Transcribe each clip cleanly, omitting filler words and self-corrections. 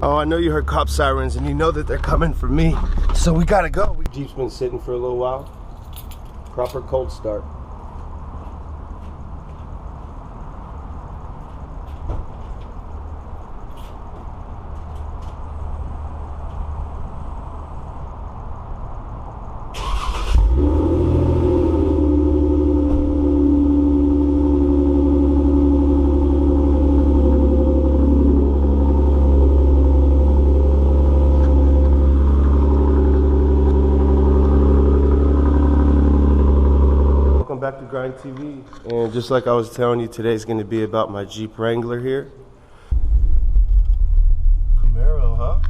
Oh, I know you heard cop sirens and you know that they're coming for me. So we gotta go. Jeep's been sitting for a little while. Proper cold start. Back to Grind TV, and just like I was telling you, today's going to be about my Jeep Wrangler here. Camaro, huh?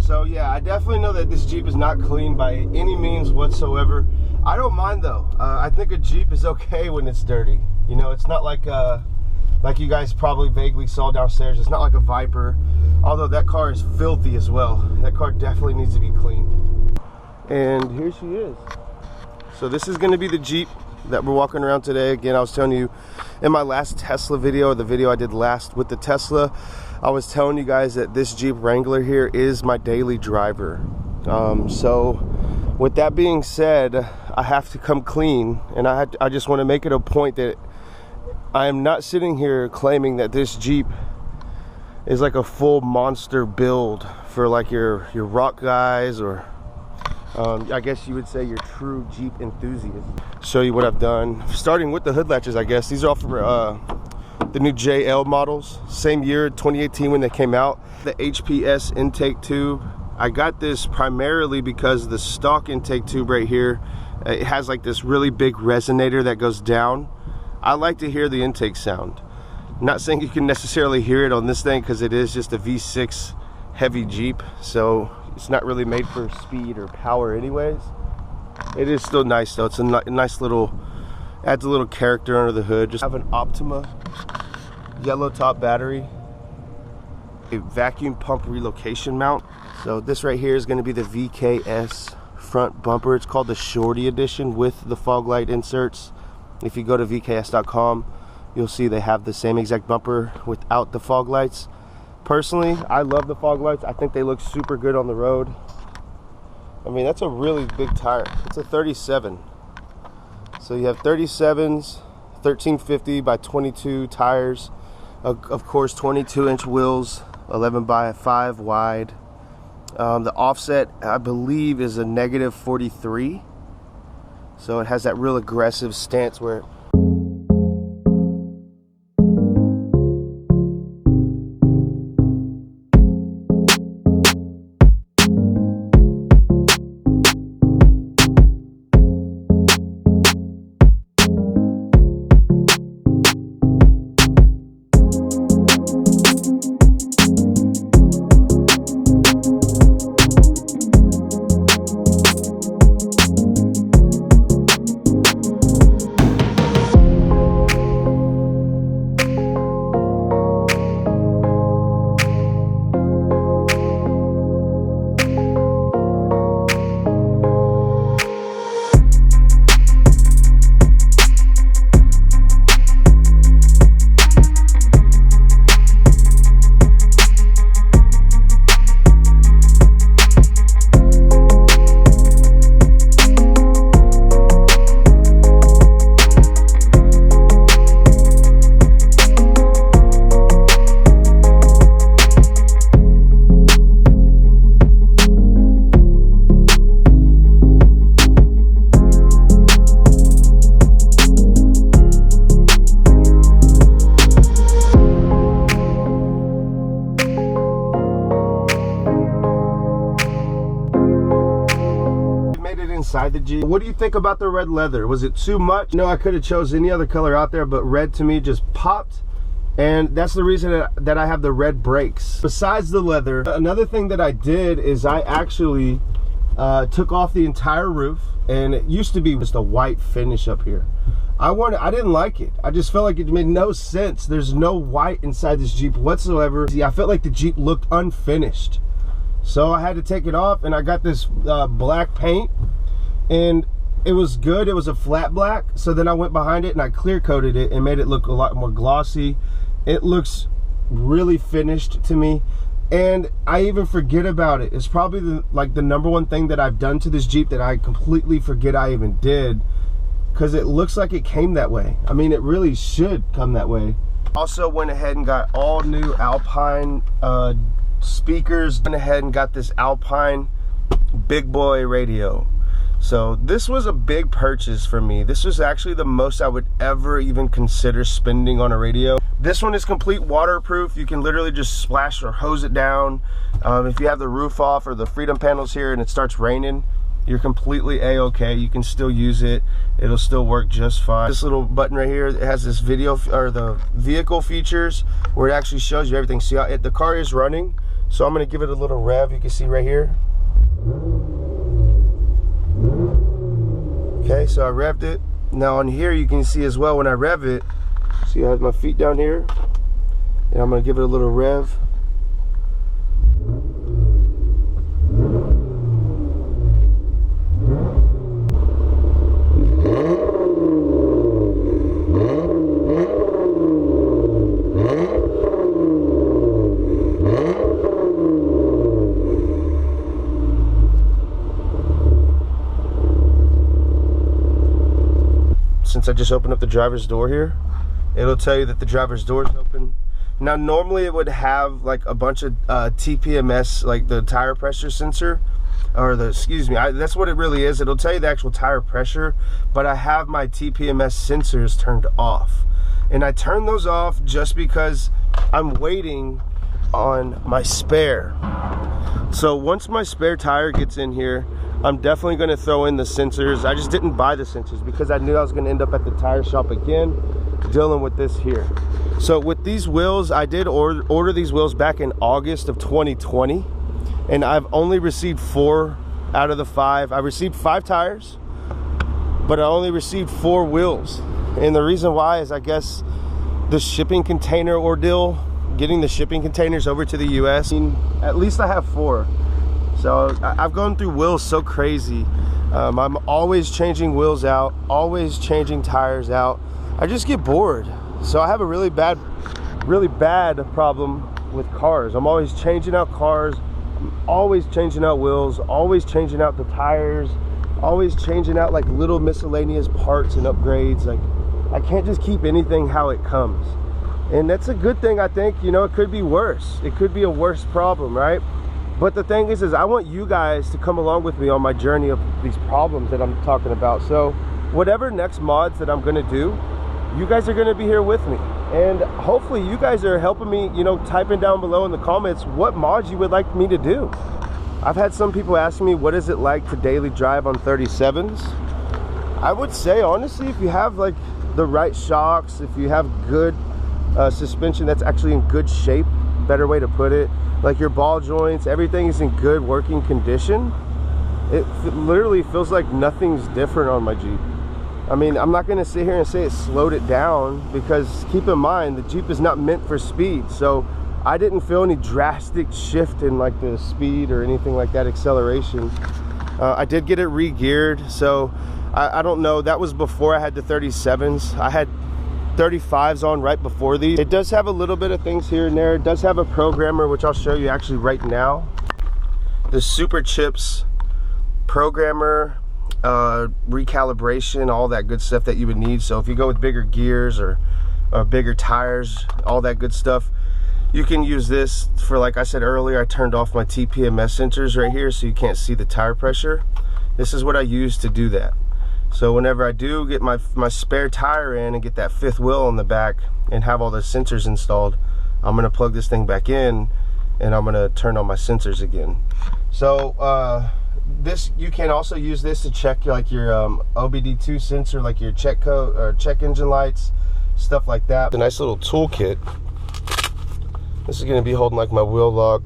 So yeah, I definitely know that this Jeep is not clean by any means whatsoever. I don't mind though. I think a Jeep is okay when it's dirty. You know, it's not like you guys probably vaguely saw downstairs. It's not like a Viper, although that car is filthy as well. That car definitely needs to be cleaned. And here she is. So this is going to be the Jeep that we're walking around today. Again, I was telling you in my last Tesla video, or the video I did last with the Tesla, I was telling you guys that this Jeep Wrangler here is my daily driver. So with that being said, I have to come clean, and I just want to make it a point that I am not sitting here claiming that this Jeep is like a full monster build for like your rock guys, or I guess you would say your true Jeep enthusiast. Show you what I've done, starting with the hood latches. I guess these are all for the new JL models, same year, 2018, when they came out. The HPS intake tube, I got this primarily because the stock intake tube right here, it has like this really big resonator that goes down. I like to hear the intake sound. Not saying you can necessarily hear it on this thing because it is just a V6 heavy Jeep, so it's not really made for speed or power anyways. It is still nice though. It's a nice little, adds a little character under the hood. Just have an Optima yellow top battery, a vacuum pump relocation mount. So this right here is going to be the VKS front bumper. It's called the Shorty Edition with the fog light inserts. If you go to vks.com, you'll see they have the same exact bumper without the fog lights. Personally, I love the fog lights. I think they look super good on the road. I mean, that's a really big tire. It's a 37. So you have 37s, 1350 by 22 tires. Of course, 22-inch wheels, 11 by 5 wide. The offset, I believe, is a negative 43. So it has that real aggressive stance where inside the Jeep. What do you think about the red leather? Was it too much? No, I could have chose any other color out there, but red to me just popped. And that's the reason that I have the red brakes. Besides the leather, another thing that I did is I actually took off the entire roof, and it used to be just a white finish up here. I didn't like it. I just felt like it made no sense. There's no white inside this Jeep whatsoever. I felt like the Jeep looked unfinished. So I had to take it off, and I got this black paint, and it was good. It was a flat black. So then I went behind it and I clear coated it and made it look a lot more glossy. It looks really finished to me. And I even forget about it. It's probably the number one thing that I've done to this Jeep that I completely forget I even did, because it looks like it came that way. I mean, it really should come that way. Also went ahead and got all new Alpine speakers. Went ahead and got this Alpine big boy radio. So this was a big purchase for me. This was actually the most I would ever even consider spending on a radio. This one is complete waterproof. You can literally just splash or hose it down. If you have the roof off or the freedom panels here and it starts raining, you're completely a-okay. You can still use it. It'll still work just fine. This little button right here, it has this video or the vehicle features where it actually shows you everything. See how the car is running. So I'm gonna give it a little rev. You can see right here. Okay, so I revved it. Now on here you can see as well when I rev it, see I have my feet down here, and I'm gonna give it a little rev. Since I just opened up the driver's door here, it'll tell you that the driver's door is open. Now normally it would have like a bunch of TPMS, like the tire pressure sensor, or the, excuse me, that's what it really is. It'll tell you the actual tire pressure, but I have my TPMS sensors turned off. And I turned those off just because I'm waiting on my spare. So once my spare tire gets in here, I'm definitely going to throw in the sensors. I just didn't buy the sensors because I knew I was going to end up at the tire shop again dealing with this here. So with these wheels, I did order these wheels back in August of 2020, and I've only received 4 out of the 5. I received 5 tires, but I only received 4 wheels. And the reason why is, I guess, the shipping container ordeal, getting the shipping containers over to the US. I mean, at least I have 4. So I've gone through wheels so crazy. I'm always changing wheels out, always changing tires out. I just get bored. So I have a really bad problem with cars. I'm always changing out cars, I'm always changing out wheels, always changing out the tires, always changing out like little miscellaneous parts and upgrades. Like, I can't just keep anything how it comes. And that's a good thing, I think. You know, it could be worse. It could be a worse problem, right? But the thing is I want you guys to come along with me on my journey of these problems that I'm talking about. So whatever next mods that I'm gonna do, you guys are gonna be here with me. And hopefully you guys are helping me, you know, typing down below in the comments what mods you would like me to do. I've had some people ask me, what is it like to daily drive on 37s? I would say, honestly, if you have like the right shocks, if you have good suspension that's actually in good shape, better way to put it, like your ball joints, everything is in good working condition, it literally feels like nothing's different on my Jeep. I mean, I'm not gonna sit here and say it slowed it down, because keep in mind, the Jeep is not meant for speed. So I didn't feel any drastic shift in like the speed or anything like that, acceleration. I did get it re-geared, so I don't know, that was before I had the 37s. I had 35s on right before these. It does have a little bit of things here and there. It does have a programmer, which I'll show you actually right now. The Super Chips programmer, recalibration, all that good stuff that you would need. So if you go with bigger gears or bigger tires, all that good stuff, you can use this for, like I said earlier, I turned off my TPMS sensors right here so you can't see the tire pressure. This is what I use to do that. So whenever I do get my spare tire in and get that 5th wheel on the back and have all the sensors installed, I'm gonna plug this thing back in and I'm gonna turn on my sensors again. So this, you can also use this to check like your OBD2 sensor, like your check code or check engine lights, stuff like that. A nice little toolkit. This is gonna be holding like my wheel lock.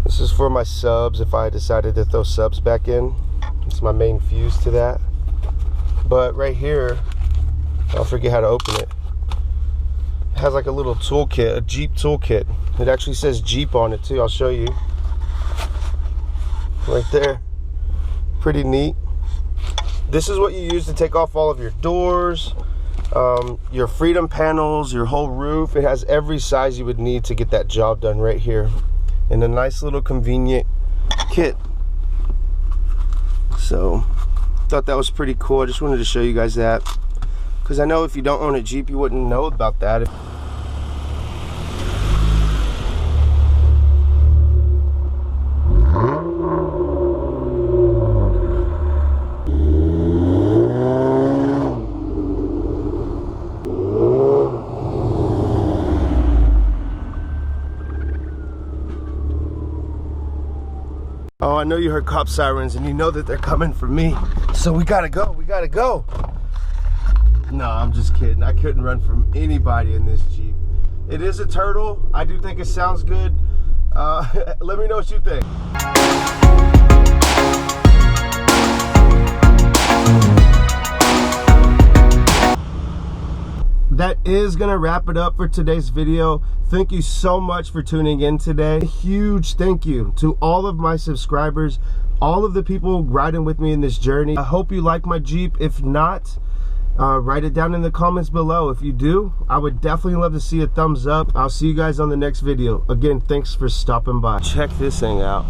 This is for my subs if I decided to throw subs back in. It's my main fuse to that. But right here, I'll forget how to open it. It has like a little toolkit, a Jeep toolkit. It actually says Jeep on it too. I'll show you. Right there. Pretty neat. This is what you use to take off all of your doors, your freedom panels, your whole roof. It has every size you would need to get that job done right here in a nice little convenient kit. So thought that was pretty cool. I just wanted to show you guys that, because I know if you don't own a Jeep, you wouldn't know about that. Oh, I know you heard cop sirens and you know that they're coming for me. So we gotta go, we gotta go. No, I'm just kidding. I couldn't run from anybody in this Jeep. It is a turtle. I do think it sounds good. Let me know what you think. That is gonna wrap it up for today's video. Thank you so much for tuning in today. A huge thank you to all of my subscribers, all of the people riding with me in this journey. I hope you like my Jeep. If not, write it down in the comments below. If you do, I would definitely love to see a thumbs up. I'll see you guys on the next video. Again, thanks for stopping by. Check this thing out.